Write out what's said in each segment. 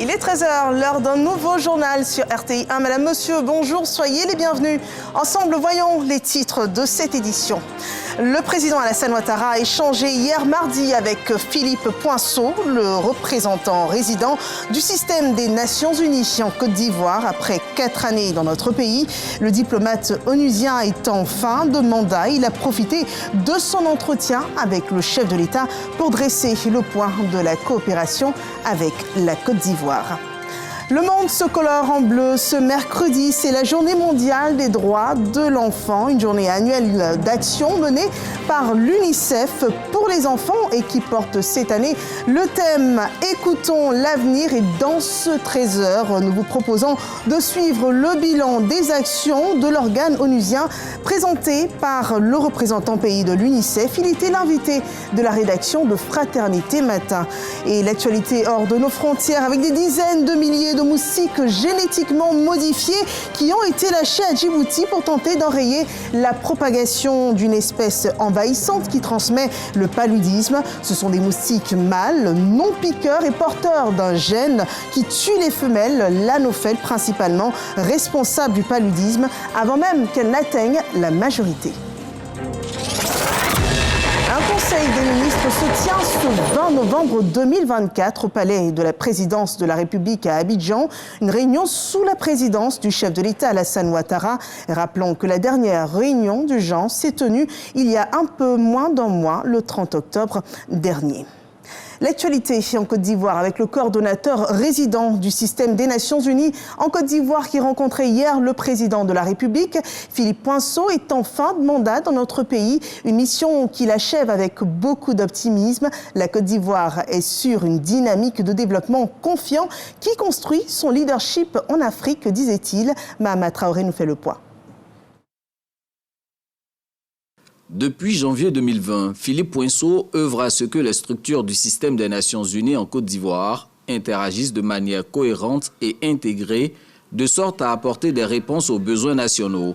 Il est 13h, l'heure d'un nouveau journal sur RTI1. Madame, monsieur, bonjour, soyez les bienvenus. Ensemble, voyons les titres de cette édition. Le président Alassane Ouattara a échangé hier mardi avec Philippe Poinceau, le représentant résident du système des Nations Unies en Côte d'Ivoire. Après 4 années dans notre pays, le diplomate onusien est en fin de mandat. Il a profité de son entretien avec le chef de l'État pour dresser le point de la coopération avec la Côte d'Ivoire. Le monde se colore en bleu. Ce mercredi, c'est la journée mondiale des droits de l'enfant, une journée annuelle d'action menée par l'UNICEF pour les enfants et qui porte cette année le thème « Écoutons l'avenir ». Et dans ce 13h, nous vous proposons de suivre le bilan des actions de l'organe onusien présenté par le représentant pays de l'UNICEF. Il était l'invité de la rédaction de Fraternité Matin. Et l'actualité hors de nos frontières avec des dizaines de milliers de moustiques génétiquement modifiés qui ont été lâchés à Djibouti pour tenter d'enrayer la propagation d'une espèce envahissante qui transmet le paludisme. Ce sont des moustiques mâles, non piqueurs et porteurs d'un gène qui tue les femelles, l'anophèle principalement, responsable du paludisme, avant même qu'elles n'atteignent la majorité. Un conseil des ministres se tient ce 20 novembre 2024 au palais de la présidence de la République à Abidjan. Une réunion sous la présidence du chef de l'État Alassane Ouattara. Rappelons que la dernière réunion du genre s'est tenue il y a un peu moins d'un mois, le 30 octobre dernier. L'actualité en Côte d'Ivoire avec le coordonnateur résident du système des Nations Unies en Côte d'Ivoire qui rencontrait hier le président de la République. Philippe Poinceau est en fin de mandat dans notre pays, une mission qu'il achève avec beaucoup d'optimisme. La Côte d'Ivoire est sur une dynamique de développement confiant qui construit son leadership en Afrique, disait-il. Mahama Traoré nous fait le point. Depuis janvier 2020, Philippe Poinceau œuvre à ce que les structures du système des Nations Unies en Côte d'Ivoire interagissent de manière cohérente et intégrée, de sorte à apporter des réponses aux besoins nationaux.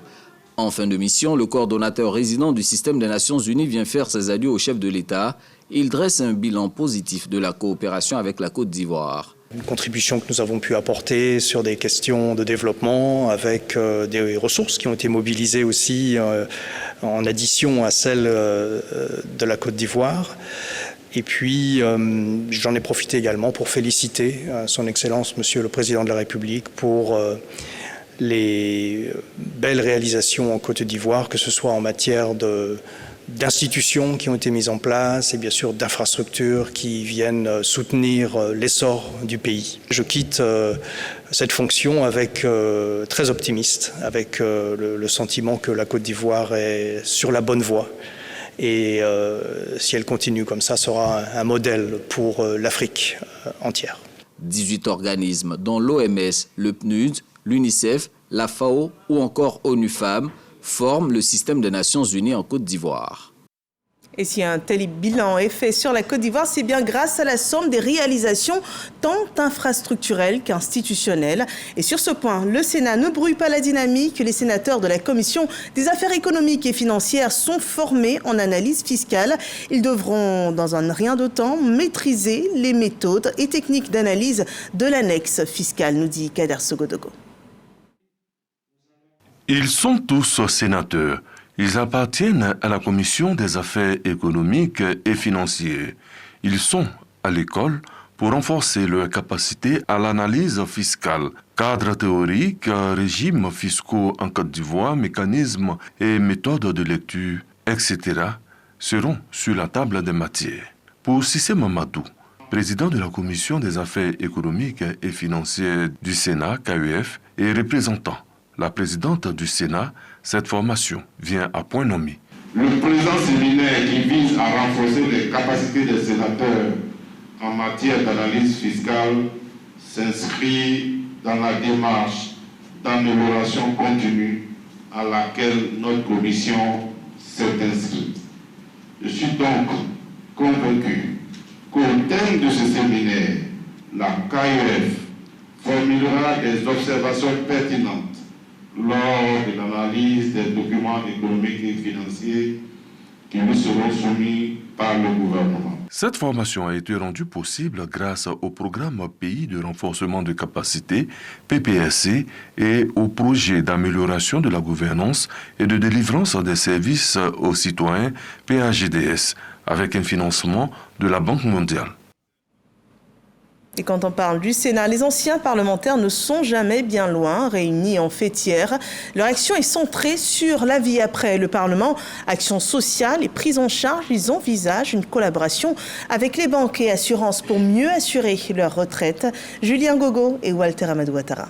En fin de mission, le coordonnateur résident du système des Nations Unies vient faire ses adieux au chef de l'État. Il dresse un bilan positif de la coopération avec la Côte d'Ivoire. Une contribution que nous avons pu apporter sur des questions de développement avec des ressources qui ont été mobilisées aussi en addition à celles de la Côte d'Ivoire. Et puis, j'en ai profité également pour féliciter son Excellence, Monsieur le Président de la République, pour les belles réalisations en Côte d'Ivoire, que ce soit en matière d'institutions qui ont été mises en place et bien sûr d'infrastructures qui viennent soutenir l'essor du pays. Je quitte cette fonction avec très optimiste, avec le sentiment que la Côte d'Ivoire est sur la bonne voie et si elle continue comme ça, sera un modèle pour l'Afrique entière. 18 organismes dont l'OMS, le PNUD, l'UNICEF, la FAO ou encore ONU Femmes forment le système des Nations Unies en Côte d'Ivoire. Et si un tel bilan est fait sur la Côte d'Ivoire, c'est bien grâce à la somme des réalisations tant infrastructurelles qu'institutionnelles. Et sur ce point, le Sénat ne brouille pas la dynamique. Les sénateurs de la Commission des affaires économiques et financières sont formés en analyse fiscale. Ils devront, dans un rien de temps, maîtriser les méthodes et techniques d'analyse de l'annexe fiscale, nous dit Kader Sogodogo. Ils sont tous sénateurs. Ils appartiennent à la Commission des affaires économiques et financières. Ils sont à l'école pour renforcer leur capacité à l'analyse fiscale, cadre théorique, régimes fiscaux en Côte d'Ivoire, mécanismes et méthodes de lecture, etc. seront sur la table des matières. Pour Cissé Mamadou, président de la Commission des affaires économiques et financières du Sénat, KEF, et représentant la présidente du Sénat, cette formation vient à point nommé. Le présent séminaire qui vise à renforcer les capacités des sénateurs en matière d'analyse fiscale s'inscrit dans la démarche d'amélioration continue à laquelle notre commission s'est inscrite. Je suis donc convaincu qu'au terme de ce séminaire, la KEF formulera des observations pertinentes lors de l'analyse des documents économiques et financiers qui nous seront soumis par le gouvernement. Cette formation a été rendue possible grâce au programme Pays de renforcement de capacité, PPSC, et au projet d'amélioration de la gouvernance et de délivrance des services aux citoyens, PAGDS, avec un financement de la Banque mondiale. Et quand on parle du Sénat, les anciens parlementaires ne sont jamais bien loin, réunis en fêtière. Leur action est centrée sur la vie après le Parlement. Action sociale et prise en charge, ils envisagent une collaboration avec les banques et assurances pour mieux assurer leur retraite. Julien Gogo et Walter Amadou Ouattara.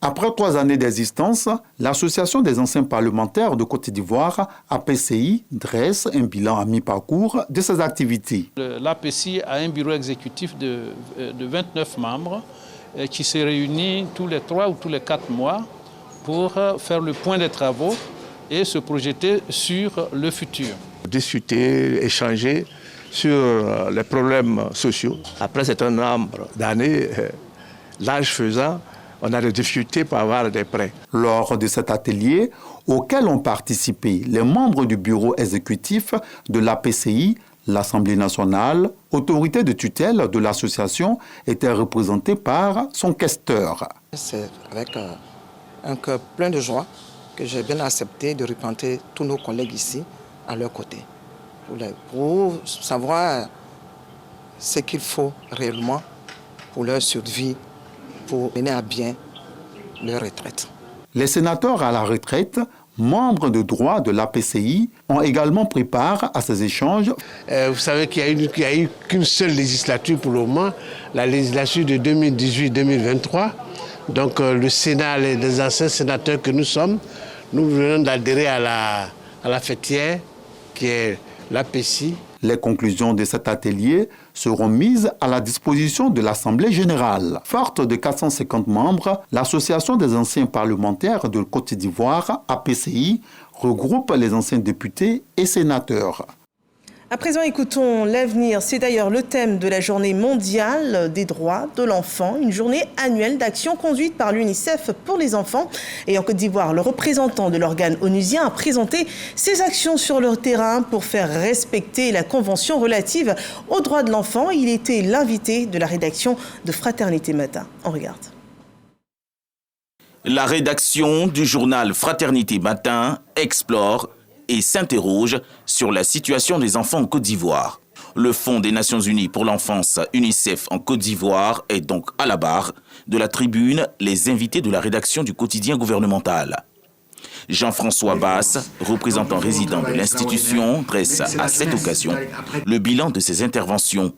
Après 3 années d'existence, l'Association des anciens parlementaires de Côte d'Ivoire, APCI, dresse un bilan à mi-parcours de ses activités. L'APCI a un bureau exécutif de 29 membres qui se réunit tous les 3 ou tous les 4 mois pour faire le point des travaux et se projeter sur le futur. Discuter, échanger sur les problèmes sociaux. Après un certain nombre d'années, l'âge faisant, on a des difficultés pour avoir des prêts. Lors de cet atelier, auquel ont participé les membres du bureau exécutif de l'APCI, l'Assemblée nationale, autorité de tutelle de l'association, était représentée par son questeur. C'est avec un cœur plein de joie que j'ai bien accepté de représenter tous nos collègues ici à leur côté, pour savoir ce qu'il faut réellement pour leur survie, pour mener à bien leur retraite. Les sénateurs à la retraite, membres de droit de l'APCI, ont également pris part à ces échanges. Vous savez qu'il n'y a eu qu'une seule législature pour le moment, la législature de 2018-2023. Donc le Sénat, les anciens sénateurs que nous sommes, nous venons d'adhérer à la fêtière qui est l'APCI. Les conclusions de cet atelier seront mises à la disposition de l'Assemblée générale. Forte de 450 membres, l'Association des anciens parlementaires de Côte d'Ivoire, APCI, regroupe les anciens députés et sénateurs. À présent, écoutons l'avenir. C'est d'ailleurs le thème de la journée mondiale des droits de l'enfant, une journée annuelle d'action conduite par l'UNICEF pour les enfants. Et en Côte d'Ivoire, le représentant de l'organe onusien a présenté ses actions sur le terrain pour faire respecter la convention relative aux droits de l'enfant. Il était l'invité de la rédaction de Fraternité Matin. On regarde. La rédaction du journal Fraternité Matin explore et s'interroge sur la situation des enfants en Côte d'Ivoire. Le Fonds des Nations Unies pour l'enfance, UNICEF en Côte d'Ivoire, est donc à la barre de la tribune les invités de la rédaction du quotidien gouvernemental. Jean-François Basse, représentant résident de l'institution, dresse à cette occasion le bilan de ses interventions.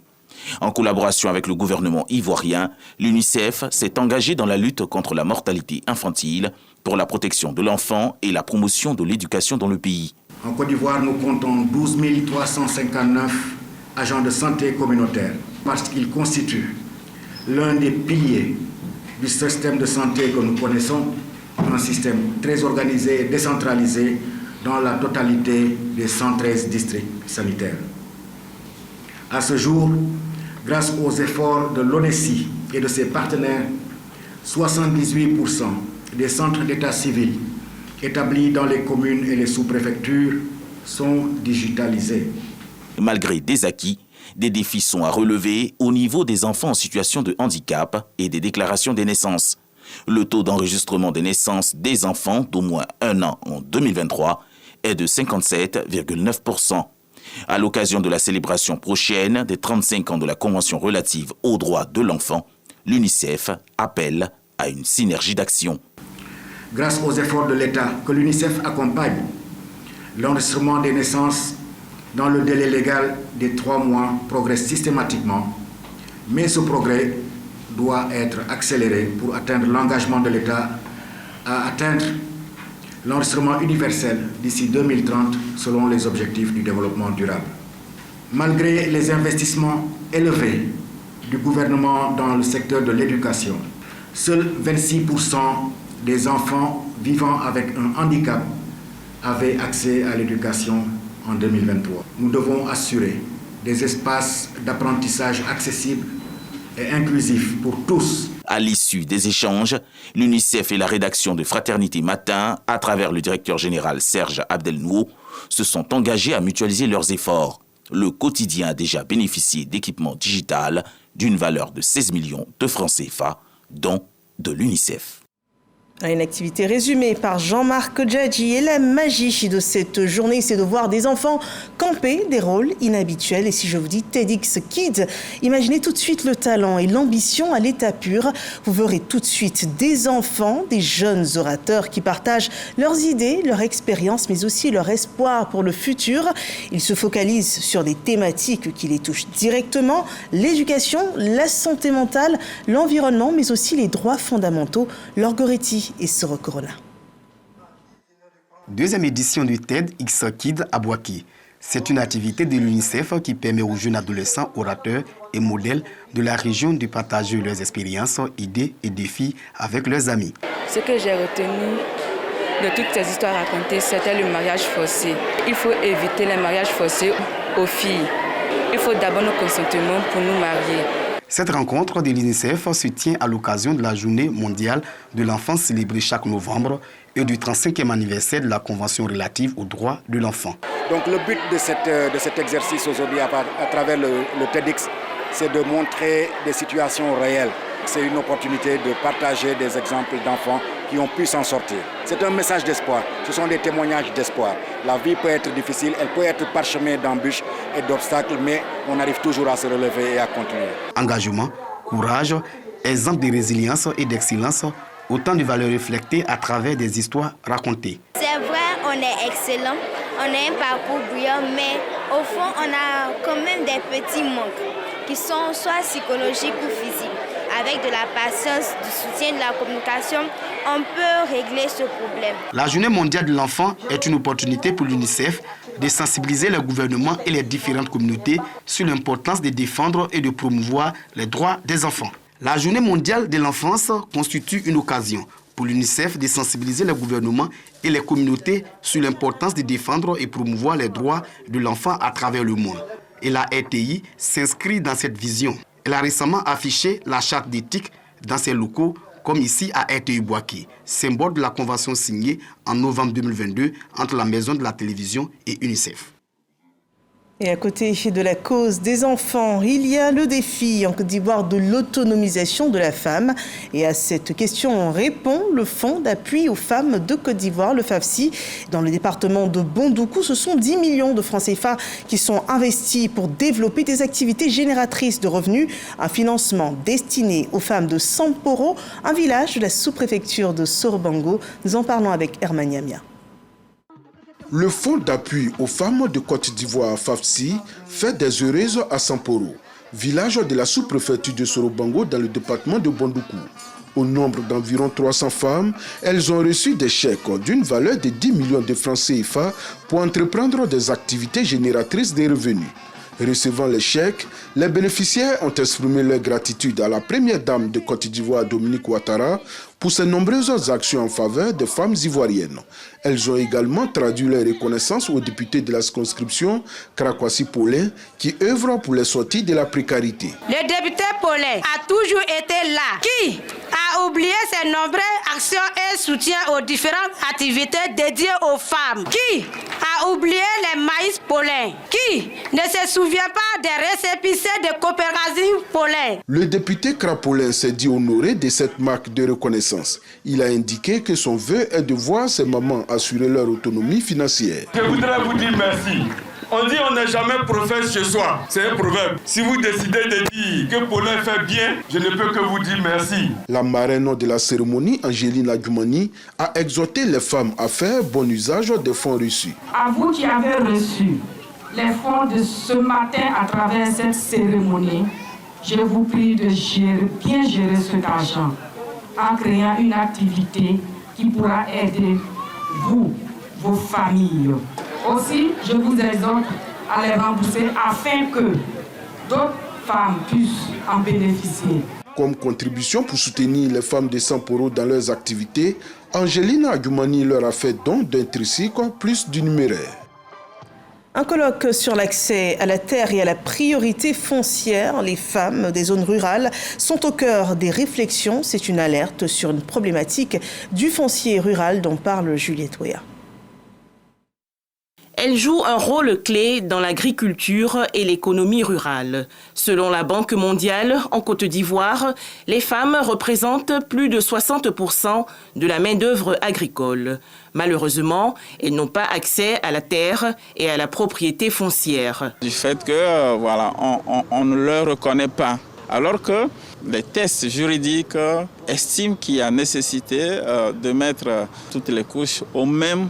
En collaboration avec le gouvernement ivoirien, l'UNICEF s'est engagé dans la lutte contre la mortalité infantile, pour la protection de l'enfant et la promotion de l'éducation dans le pays. En Côte d'Ivoire, nous comptons 12 359 agents de santé communautaires parce qu'ils constituent l'un des piliers du système de santé que nous connaissons, un système très organisé et décentralisé dans la totalité des 113 districts sanitaires. À ce jour, grâce aux efforts de l'ONESI et de ses partenaires, 78% des centres d'état civil établis dans les communes et les sous-préfectures sont digitalisés. Malgré des acquis, des défis sont à relever au niveau des enfants en situation de handicap et des déclarations des naissances. Le taux d'enregistrement des naissances des enfants d'au moins 1 an en 2023 est de 57,9%. À l'occasion de la célébration prochaine des 35 ans de la Convention relative aux droits de l'enfant, l'UNICEF appelle à une synergie d'action. Grâce aux efforts de l'État que l'UNICEF accompagne, l'enregistrement des naissances dans le délai légal des 3 mois progresse systématiquement, mais ce progrès doit être accéléré pour atteindre l'engagement de l'État à atteindre l'enregistrement universel d'ici 2030 selon les objectifs du développement durable. Malgré les investissements élevés du gouvernement dans le secteur de l'éducation, seuls 26% des enfants vivant avec un handicap avaient accès à l'éducation en 2023. Nous devons assurer des espaces d'apprentissage accessibles et inclusifs pour tous. À l'issue des échanges, l'UNICEF et la rédaction de Fraternité Matin, à travers le directeur général Serge Abdelnouo, se sont engagés à mutualiser leurs efforts. Le quotidien a déjà bénéficié d'équipements digital d'une valeur de 16 millions de francs CFA, dont de l'UNICEF. Une activité résumée par Jean-Marc Djadji. Et la magie de cette journée, c'est de voir des enfants camper des rôles inhabituels. Et si je vous dis TEDx Kids, imaginez tout de suite le talent et l'ambition à l'état pur. Vous verrez tout de suite des enfants, des jeunes orateurs qui partagent leurs idées, leurs expériences, mais aussi leur espoir pour le futur. Ils se focalisent sur des thématiques qui les touchent directement, l'éducation, la santé mentale, l'environnement, mais aussi les droits fondamentaux. Laure Goretti et Soro Corona. Deuxième édition du TEDx Kids à Bouaké. C'est une activité de l'UNICEF qui permet aux jeunes adolescents, orateurs et modèles de la région de partager leurs expériences, idées et défis avec leurs amis. Ce que j'ai retenu de toutes ces histoires racontées, c'était le mariage forcé. Il faut éviter les mariages forcés aux filles. Il faut d'abord nos consentements pour nous marier. Cette rencontre de l'UNICEF se tient à l'occasion de la Journée mondiale de l'enfant célébrée chaque novembre et du 35e anniversaire de la Convention relative aux droits de l'enfant. Donc le but de cet exercice aujourd'hui à travers le TEDx, c'est de montrer des situations réelles. C'est une opportunité de partager des exemples d'enfants qui ont pu s'en sortir. C'est un message d'espoir, ce sont des témoignages d'espoir. La vie peut être difficile, elle peut être parsemée d'embûches et d'obstacles, mais on arrive toujours à se relever et à continuer. Engagement, courage, exemple de résilience et d'excellence, autant de valeurs reflétées à travers des histoires racontées. C'est vrai, on est excellent, on a un parcours brillant, mais au fond, on a quand même des petits manques qui sont soit psychologiques ou physiques. Avec de la patience, du soutien, de la communication, on peut régler ce problème. La Journée mondiale de l'enfant est une opportunité pour l'UNICEF de sensibiliser le gouvernement et les différentes communautés sur l'importance de défendre et de promouvoir les droits des enfants. La Journée mondiale de l'enfance constitue une occasion pour l'UNICEF de sensibiliser le gouvernement et les communautés sur l'importance de défendre et promouvoir les droits de l'enfant à travers le monde. Et la RTI s'inscrit dans cette vision. Elle a récemment affiché la charte d'éthique dans ses locaux, comme ici à RTI Bouaké, symbole de la convention signée en novembre 2022 entre la Maison de la Télévision et UNICEF. Et à côté de la cause des enfants, il y a le défi en Côte d'Ivoire de l'autonomisation de la femme. Et à cette question répond le Fonds d'appui aux femmes de Côte d'Ivoire, le FAFSI. Dans le département de Bondoukou, ce sont 10 millions de francs CFA qui sont investis pour développer des activités génératrices de revenus. Un financement destiné aux femmes de Samporo, un village de la sous-préfecture de Sorobango. Nous en parlons avec Hermaniamia. Le Fonds d'appui aux femmes de Côte d'Ivoire, FAFSI, fait des heureuses à Samporo, village de la sous-préfecture de Sorobango dans le département de Bondoukou. Au nombre d'environ 300 femmes, elles ont reçu des chèques d'une valeur de 10 millions de francs CFA pour entreprendre des activités génératrices de revenus. Recevant les chèques, les bénéficiaires ont exprimé leur gratitude à la première dame de Côte d'Ivoire, Dominique Ouattara, pour ses nombreuses actions en faveur des femmes ivoiriennes. Elles ont également traduit leur reconnaissance au député de la circonscription, Krakwasi Paulin, qui œuvre pour les sorties de la précarité. Le député Paulin a toujours été là, qui a oublié ses nombreuses actions et soutien aux différentes activités dédiées aux femmes, qui a oublié les maïs Paulin, qui ne se souvient pas des récépissés de coopérative Paulin. Le député Krapolin s'est dit honoré de cette marque de reconnaissance. Il a indiqué que son vœu est de voir ses mamans assurer leur autonomie financière. Je voudrais vous dire merci. On dit on n'est jamais prophète chez soi. C'est un proverbe. Si vous décidez de dire que Paulin fait bien, je ne peux que vous dire merci. La marraine de la cérémonie, Angéline Adjoumani, a exhorté les femmes à faire bon usage des fonds reçus. À vous qui avez reçu les fonds de ce matin à travers cette cérémonie, je vous prie de bien gérer cet argent en créant une activité qui pourra aider vous, vos familles. Aussi, je vous exhorte à les rembourser afin que d'autres femmes puissent en bénéficier. Comme contribution pour soutenir les femmes de Samporo dans leurs activités, Angéline Adjoumani leur a fait don d'un tricycle plus du numéraire. Un colloque sur l'accès à la terre et à la priorité foncière. Les femmes des zones rurales sont au cœur des réflexions. C'est une alerte sur une problématique du foncier rural dont parle Juliette Ouéa. Elles jouent un rôle clé dans l'agriculture et l'économie rurale. Selon la Banque mondiale, en Côte d'Ivoire, les femmes représentent plus de 60% de la main-d'œuvre agricole. Malheureusement, elles n'ont pas accès à la terre et à la propriété foncière. Du fait que on ne le reconnaît pas, alors que les tests juridiques estiment qu'il y a nécessité de mettre toutes les couches au même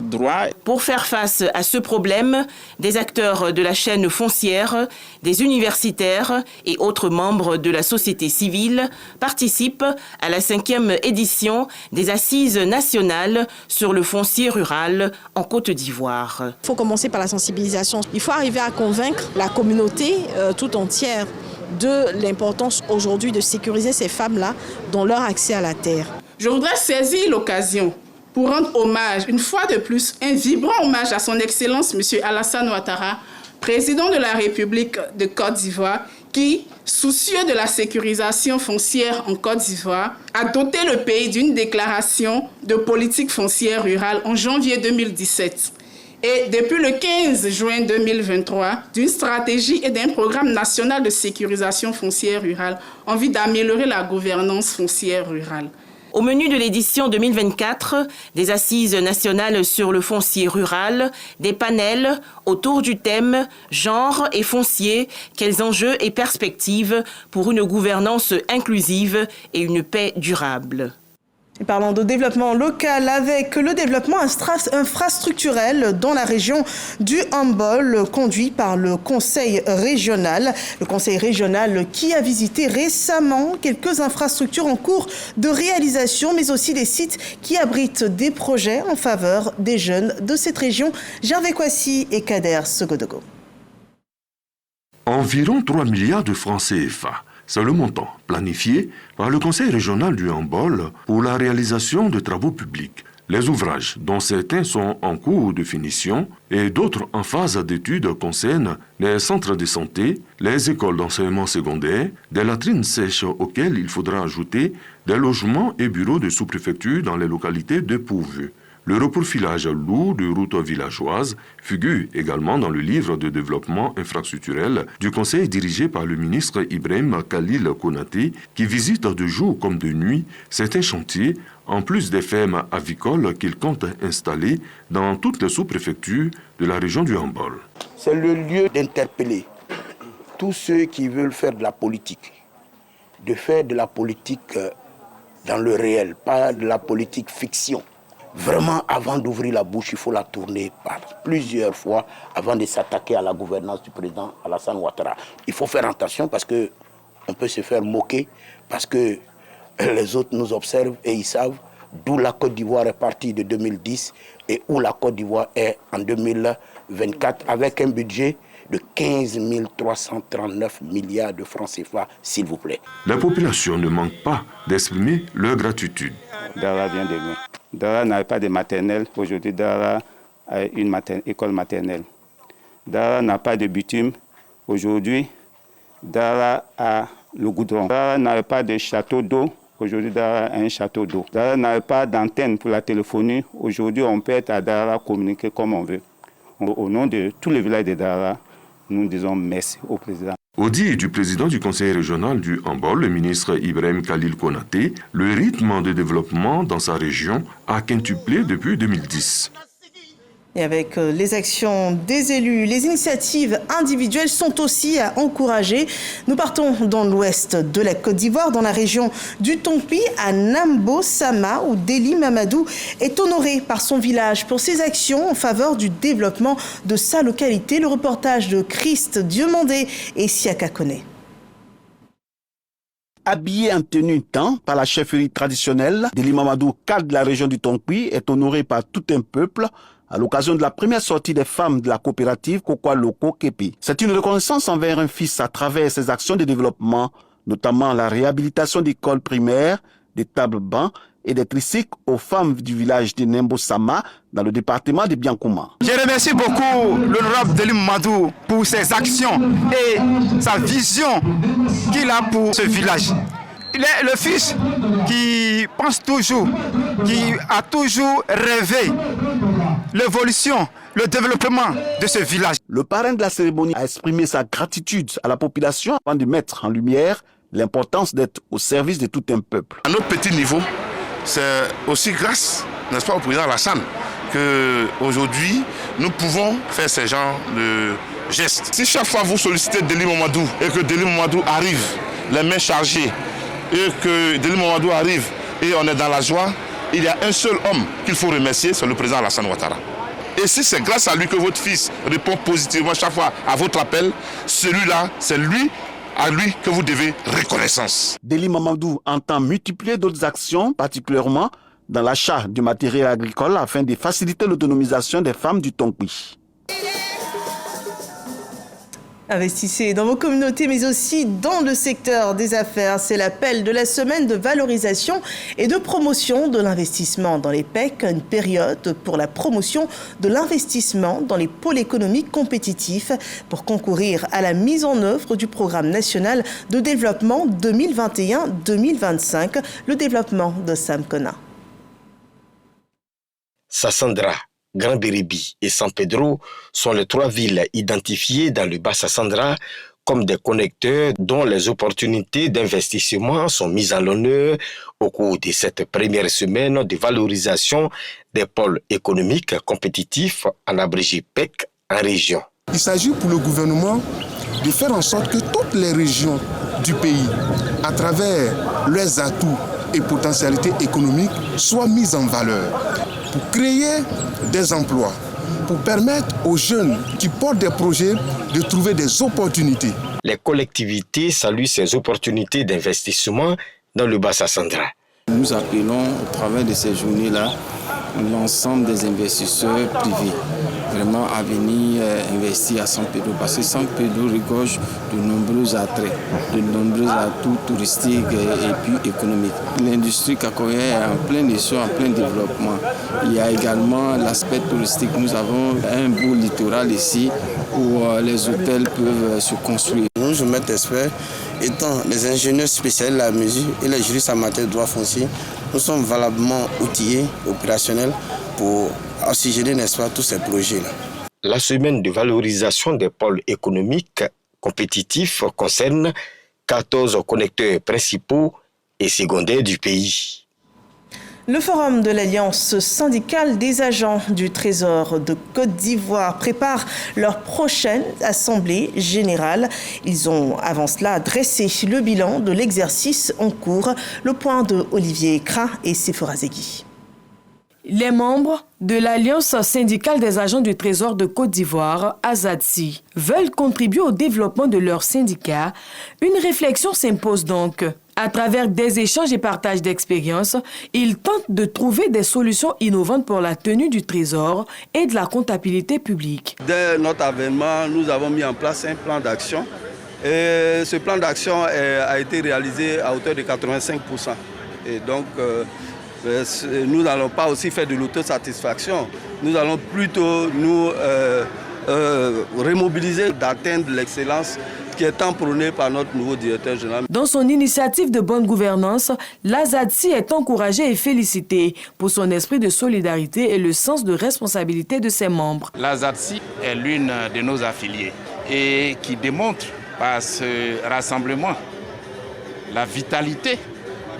droit. Pour faire face à ce problème, des acteurs de la chaîne foncière, des universitaires et autres membres de la société civile participent à la 5e édition des Assises nationales sur le foncier rural en Côte d'Ivoire. Il faut commencer par la sensibilisation. Il faut arriver à convaincre la communauté tout entière de l'importance aujourd'hui de sécuriser ces femmes-là dans leur accès à la terre. Je voudrais saisir l'occasion pour rendre hommage, une fois de plus, un vibrant hommage à son Excellence M. Alassane Ouattara, président de la République de Côte d'Ivoire, qui, soucieux de la sécurisation foncière en Côte d'Ivoire, a doté le pays d'une déclaration de politique foncière rurale en janvier 2017. Et depuis le 15 juin 2023, d'une stratégie et d'un programme national de sécurisation foncière rurale en vue d'améliorer la gouvernance foncière rurale. Au menu de l'édition 2024, des assises nationales sur le foncier rural, des panels autour du thème « Genre et foncier, quels enjeux et perspectives pour une gouvernance inclusive et une paix durable ». Et parlons de développement local avec le développement infrastructurel dans la région du Hambol, conduit par le Conseil régional. Le Conseil régional qui a visité récemment quelques infrastructures en cours de réalisation, mais aussi des sites qui abritent des projets en faveur des jeunes de cette région. Gervais Kwasi et Kader Sogodogo. Environ 3 milliards de francs CFA. C'est le montant planifié par le Conseil régional du Hambol pour la réalisation de travaux publics. Les ouvrages, dont certains sont en cours de finition et d'autres en phase d'étude, concernent les centres de santé, les écoles d'enseignement secondaire, des latrines sèches auxquelles il faudra ajouter des logements et bureaux de sous-préfecture dans les localités dépourvues. Le reprofilage lourd de routes villageoises figure également dans le livre de développement infrastructurel du Conseil dirigé par le ministre Ibrahim Khalil Konaté, qui visite de jour comme de nuit certains chantiers, en plus des fermes avicoles qu'il compte installer dans toutes les sous-préfectures de la région du Hambol. C'est le lieu d'interpeller tous ceux qui veulent faire de la politique, de faire de la politique dans le réel, pas de la politique fiction. Vraiment, avant d'ouvrir la bouche, il faut la tourner par plusieurs fois avant de s'attaquer à la gouvernance du président Alassane Ouattara. Il faut faire attention parce qu'on peut se faire moquer, parce que les autres nous observent et ils savent d'où la Côte d'Ivoire est partie de 2010 et où la Côte d'Ivoire est en 2024 avec un budget de 15 339 milliards de francs CFA, s'il vous plaît. La population ne manque pas d'exprimer leur gratitude. Dara vient de loin. Dara n'avait pas de maternelle. Aujourd'hui, Dara a une école maternelle. Dara n'a pas de bitume. Aujourd'hui, Dara a le goudron. Dara n'avait pas de château d'eau. Aujourd'hui, Dara a un château d'eau. Dara n'avait pas d'antenne pour la téléphonie. Aujourd'hui, on peut être à Dara communiquer comme on veut. Au nom de tous les villages de Dara, nous disons merci au président. Au dit du président du Conseil régional du Hambol, le ministre Ibrahim Khalil Konaté, le rythme de développement dans sa région a quintuplé depuis 2010. Et avec les actions des élus, les initiatives individuelles sont aussi à encourager. Nous partons dans l'ouest de la Côte d'Ivoire, dans la région du Tompi, à Nambo Sama, où Deli Mamadou est honoré par son village pour ses actions en faveur du développement de sa localité. Le reportage de Christ Diomandé et Siaka Kone. Habillé en tenue temps par la chefferie traditionnelle, Deli Mamadou, cadre de la région du Tompi, est honoré par tout un peuple à l'occasion de la première sortie des femmes de la coopérative Kokwa Loko Kepi. C'est une reconnaissance envers un fils à travers ses actions de développement, notamment la réhabilitation d'écoles primaires, des tables bancs et des tricycles aux femmes du village de Nembo Sama dans le département de Biankouma. Je remercie beaucoup l'honorable Deli Mamadou pour ses actions et sa vision qu'il a pour ce village. Il est le fils qui pense toujours, qui a toujours rêvé l'évolution le développement de ce village. Le parrain de la cérémonie a exprimé sa gratitude à la population avant de mettre en lumière l'importance d'être au service de tout un peuple. À notre petit niveau, c'est aussi grâce, n'est-ce pas, au président Alassane qu'aujourd'hui, nous pouvons faire ce genre de gestes. Si chaque fois vous sollicitez Dely Mamadou et que Dely Mamadou arrive, les mains chargées, et que Dely Mamadou arrive et on est dans la joie, il y a un seul homme qu'il faut remercier, c'est le président Alassane Ouattara. Et si c'est grâce à lui que votre fils répond positivement chaque fois à votre appel, celui-là, c'est lui, à lui que vous devez reconnaissance. Dely Mamadou entend multiplier d'autres actions, particulièrement dans l'achat du matériel agricole afin de faciliter l'autonomisation des femmes du Tonkpi. Investissez dans vos communautés, mais aussi dans le secteur des affaires. C'est l'appel de la semaine de valorisation et de promotion de l'investissement dans les PEC, une période pour la promotion de l'investissement dans les pôles économiques compétitifs pour concourir à la mise en œuvre du programme national de développement 2021-2025, le développement de Sam Kona. Sassandra, Grand Biribi et San Pedro sont les 3 villes identifiées dans le Bas-Sassandra comme des connecteurs dont les opportunités d'investissement sont mises en l'honneur au cours de cette première semaine de valorisation des pôles économiques compétitifs, en abrégé PEC, en région. Il s'agit pour le gouvernement de faire en sorte que toutes les régions du pays, à travers leurs atouts et potentialités économiques, soient mises en valeur pour créer des emplois, pour permettre aux jeunes qui portent des projets de trouver des opportunités. Les collectivités saluent ces opportunités d'investissement dans le Bas-Sassandra. Nous appelons au travers de ces journées-là l'ensemble des investisseurs privés vraiment à venir investir à San Pedro parce que San Pedro regorge de nombreux attraits, de nombreux atouts touristiques et puis économiques. L'industrie cacaoyère est en plein essor, en plein développement. Il y a également l'aspect touristique. Nous avons un beau littoral ici où les hôtels peuvent se construire. Nous, je mets experts, étant les ingénieurs spécialisés de la mesure et les juristes en matière de droit foncier, nous sommes valablement outillés, opérationnels pour oxygéner, n'est-ce pas, tous ces projets-là. La semaine de valorisation des pôles économiques compétitifs concerne 14 connecteurs principaux et secondaires du pays. Le forum de l'Alliance syndicale des agents du Trésor de Côte d'Ivoire prépare leur prochaine assemblée générale. Ils ont avant cela dressé le bilan de l'exercice en cours. Le point de Olivier Kra et Sephora Zegui. Les membres de l'Alliance syndicale des agents du Trésor de Côte d'Ivoire, ASADSI, veulent contribuer au développement de leur syndicat. Une réflexion s'impose donc. À travers des échanges et partages d'expériences, ils tentent de trouver des solutions innovantes pour la tenue du Trésor et de la comptabilité publique. Dès notre avènement, nous avons mis en place un plan d'action. Et ce plan d'action a été réalisé à hauteur de 85%. Et donc, nous n'allons pas aussi faire de l'autosatisfaction. Nous allons plutôt nous remobiliser d'atteindre l'excellence qui est tant prônée par notre nouveau directeur général. Dans son initiative de bonne gouvernance, l'ASADSI est encouragé et félicité pour son esprit de solidarité et le sens de responsabilité de ses membres. L'ASADSI est l'une de nos affiliées et qui démontre par ce rassemblement la vitalité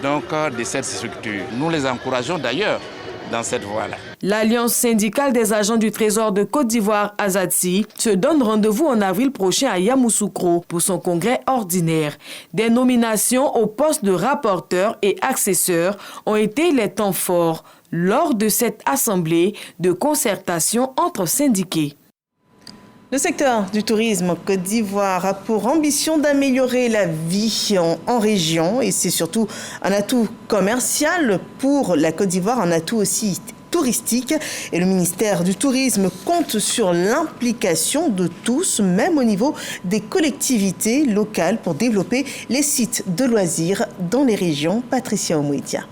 de cette structure. Nous les encourageons d'ailleurs dans cette voie-là. L'Alliance syndicale des agents du Trésor de Côte d'Ivoire, ASADSI, se donne rendez-vous en avril prochain à Yamoussoukro pour son congrès ordinaire. Des nominations au poste de rapporteur et accesseur ont été les temps forts lors de cette assemblée de concertation entre syndiqués. Le secteur du tourisme Côte d'Ivoire a pour ambition d'améliorer la vie en région et c'est surtout un atout commercial pour la Côte d'Ivoire, un atout aussi touristique. Et le ministère du Tourisme compte sur l'implication de tous, même au niveau des collectivités locales, pour développer les sites de loisirs dans les régions. Patricia Omouitia.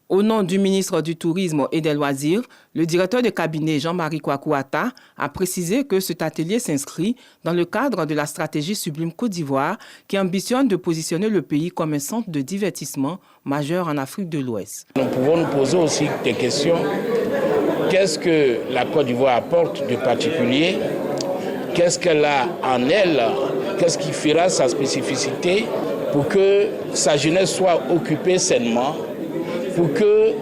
Au nom du ministre du Tourisme et des Loisirs, le directeur de cabinet Jean-Marie Kouakouata a précisé que cet atelier s'inscrit dans le cadre de la stratégie Sublime Côte d'Ivoire qui ambitionne de positionner le pays comme un centre de divertissement majeur en Afrique de l'Ouest. Nous pouvons nous poser aussi des questions Qu'est-ce que la Côte d'Ivoire apporte de particulier? Qu'est-ce qu'elle a en elle? Qu'est-ce qui fera sa spécificité pour que sa jeunesse soit occupée sainement, pour que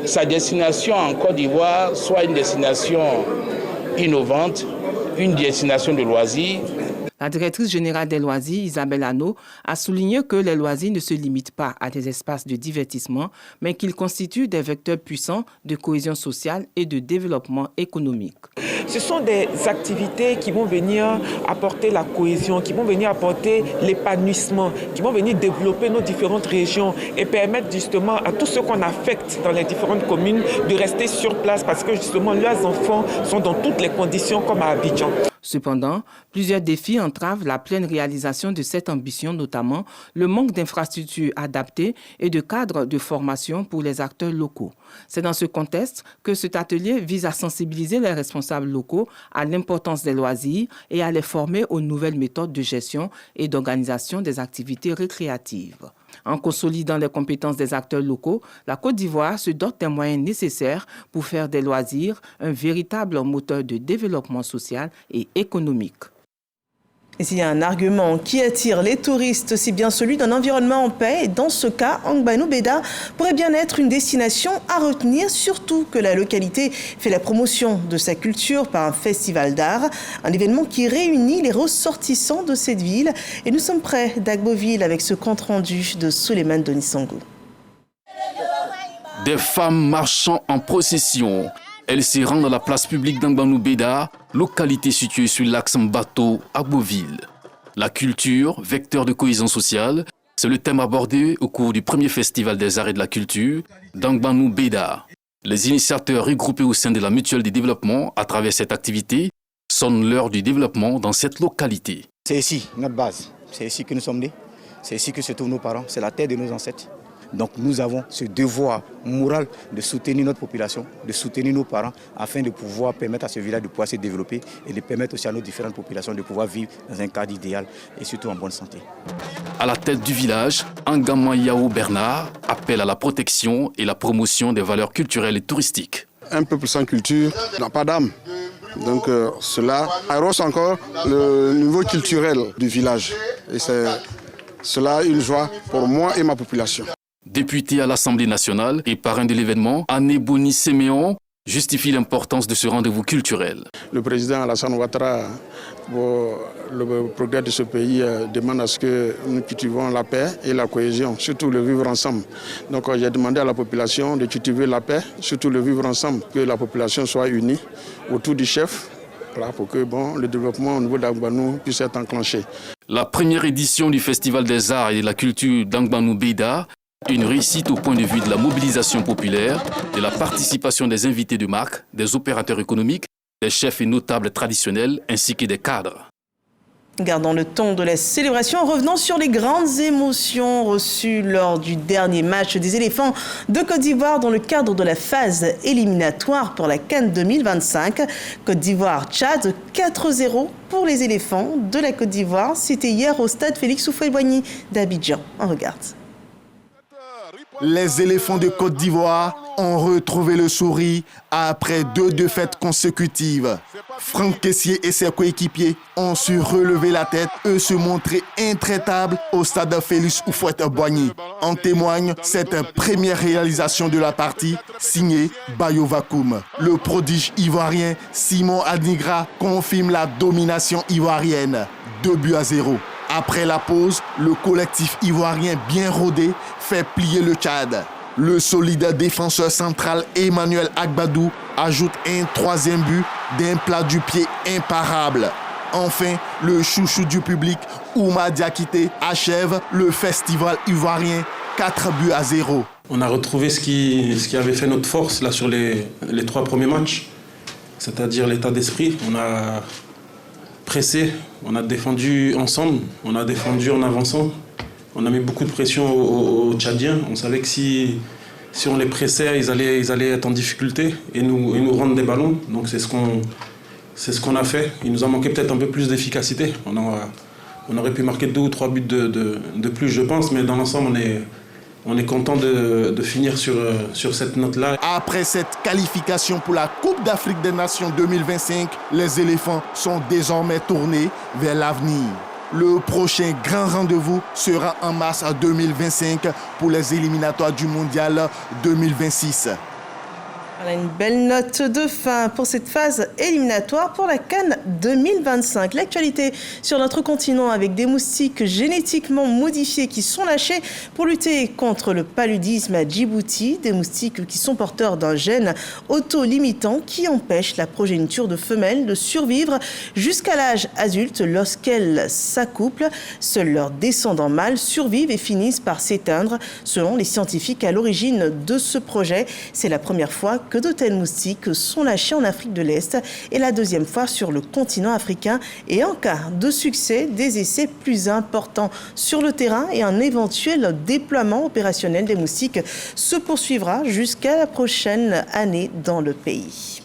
sa destination en Côte d'Ivoire soit une destination innovante, une destination de loisirs. La directrice générale des loisirs, Isabelle Hano, a souligné que les loisirs ne se limitent pas à des espaces de divertissement, mais qu'ils constituent des vecteurs puissants de cohésion sociale et de développement économique. Ce sont des activités qui vont venir apporter la cohésion, qui vont venir apporter l'épanouissement, qui vont venir développer nos différentes régions et permettre justement à tous ceux qu'on affecte dans les différentes communes de rester sur place parce que justement leurs enfants sont dans toutes les conditions comme à Abidjan. Cependant, plusieurs défis entravent la pleine réalisation de cette ambition, notamment le manque d'infrastructures adaptées et de cadres de formation pour les acteurs locaux. C'est dans ce contexte que cet atelier vise à sensibiliser les responsables locaux à l'importance des loisirs et à les former aux nouvelles méthodes de gestion et d'organisation des activités récréatives. En consolidant les compétences des acteurs locaux, la Côte d'Ivoire se dote des moyens nécessaires pour faire des loisirs un véritable moteur de développement social et économique. Et s'il y a un argument qui attire les touristes, c'est bien celui d'un environnement en paix. Et dans ce cas, Angbanou Beda pourrait bien être une destination à retenir, surtout que la localité fait la promotion de sa culture par un festival d'art, un événement qui réunit les ressortissants de cette ville. Et nous sommes près d'Agboville avec ce compte-rendu de Souleymane Donisangou. Des femmes marchant en procession. Elles se rendent à la place publique d'Angbanou Beda, localité située sur l'axe Mbato à Beauville. La culture, vecteur de cohésion sociale, c'est le thème abordé au cours du premier festival des arts et de la culture d'Angbanou Beda. Les initiateurs regroupés au sein de la mutuelle de développement à travers cette activité sonnent l'heure du développement dans cette localité. C'est ici notre base, c'est ici que nous sommes nés, c'est ici que se trouvent nos parents, c'est la terre de nos ancêtres. Donc nous avons ce devoir moral de soutenir notre population, de soutenir nos parents, afin de pouvoir permettre à ce village de pouvoir se développer et de permettre aussi à nos différentes populations de pouvoir vivre dans un cadre idéal et surtout en bonne santé. À la tête du village, Angama Yao Bernard appelle à la protection et la promotion des valeurs culturelles et touristiques. Un peuple sans culture n'a pas d'âme. Donc cela arrose encore le niveau culturel du village. Et c'est cela une joie pour moi et ma population. Député à l'Assemblée nationale et parrain de l'événement, Anne-Boni Séméon justifie l'importance de ce rendez-vous culturel. Le président Alassane Ouattara, pour le progrès de ce pays, demande à ce que nous cultivons la paix et la cohésion, surtout le vivre ensemble. Donc j'ai demandé à la population de cultiver la paix, surtout le vivre ensemble, que la population soit unie autour du chef, pour que le développement au niveau d'Angbanou puisse être enclenché. La première édition du Festival des arts et de la culture d'Angbanou Beda, une réussite au point de vue de la mobilisation populaire, de la participation des invités de marque, des opérateurs économiques, des chefs et notables traditionnels ainsi que des cadres. Gardant le ton de la célébration, revenons sur les grandes émotions reçues lors du dernier match des éléphants de Côte d'Ivoire dans le cadre de la phase éliminatoire pour la CAN 2025. Côte d'Ivoire-Tchad, 4-0 pour les éléphants de la Côte d'Ivoire. C'était hier au stade Félix Houphouët-Boigny d'Abidjan. On regarde. Les éléphants de Côte d'Ivoire ont retrouvé le sourire après 2 défaites consécutives. Franck Kessié et ses coéquipiers ont su relever la tête et se montrer intraitables au stade Félix Houphouët-Boigny. En témoigne cette première réalisation de la partie signée Bayo Vakoum. Le prodige ivoirien Simon Adnigra confirme la domination ivoirienne. 2-0. Après la pause, le collectif ivoirien bien rodé fait plier le Tchad. Le solide défenseur central Emmanuel Agbadou ajoute un 3e but d'un plat du pied imparable. Enfin, le chouchou du public, Ouma Diakité, achève le festival ivoirien 4-0. On a retrouvé ce qui avait fait notre force là, sur les 3 premiers matchs, c'est-à-dire l'état d'esprit. On a pressé, on a défendu ensemble, on a défendu en avançant. On a mis beaucoup de pression aux Tchadiens. On savait que si on les pressait, ils allaient être en difficulté et nous rendre des ballons. Donc c'est ce qu'on a fait. Il nous a manqué peut-être un peu plus d'efficacité. On aurait pu marquer 2 ou 3 buts de plus, je pense, mais dans l'ensemble, On est content de finir sur cette note-là. Après cette qualification pour la Coupe d'Afrique des Nations 2025, les éléphants sont désormais tournés vers l'avenir. Le prochain grand rendez-vous sera en mars 2025 pour les éliminatoires du Mondial 2026. Voilà une belle note de fin pour cette phase éliminatoire pour la CAN 2025. L'actualité sur notre continent avec des moustiques génétiquement modifiés qui sont lâchés pour lutter contre le paludisme à Djibouti. Des moustiques qui sont porteurs d'un gène auto-limitant qui empêche la progéniture de femelles de survivre jusqu'à l'âge adulte. Lorsqu'elles s'accouplent, seuls leurs descendants mâles survivent et finissent par s'éteindre. Selon les scientifiques à l'origine de ce projet, c'est la première fois que de tels moustiques sont lâchés en Afrique de l'Est et la deuxième fois sur le continent africain. Et en cas de succès, des essais plus importants sur le terrain et un éventuel déploiement opérationnel des moustiques se poursuivra jusqu'à la prochaine année dans le pays.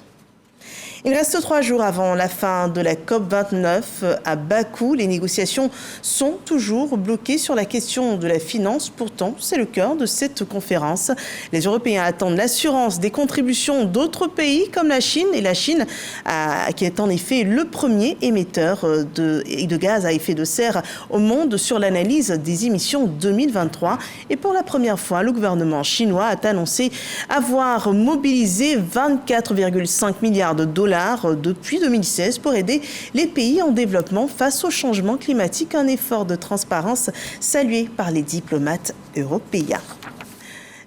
Il reste 3 jours avant la fin de la COP29 à Bakou. Les négociations sont toujours bloquées sur la question de la finance. Pourtant, c'est le cœur de cette conférence. Les Européens attendent l'assurance des contributions d'autres pays comme la Chine. Et la Chine, qui est en effet le premier émetteur de gaz à effet de serre au monde sur l'analyse des émissions 2023. Et pour la première fois, le gouvernement chinois a annoncé avoir mobilisé 24,5 milliards de dollars depuis 2016 pour aider les pays en développement face au changement climatique, un effort de transparence salué par les diplomates européens.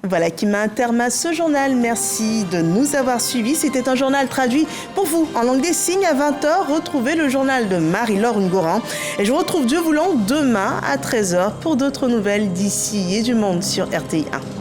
Voilà qui met un terme à ce journal. Merci de nous avoir suivis. C'était un journal traduit pour vous en langue des signes à 20h. Retrouvez le journal de Marie-Laure Ngoran. Et je vous retrouve Dieu voulant demain à 13h pour d'autres nouvelles d'ici et du monde sur RTI 1.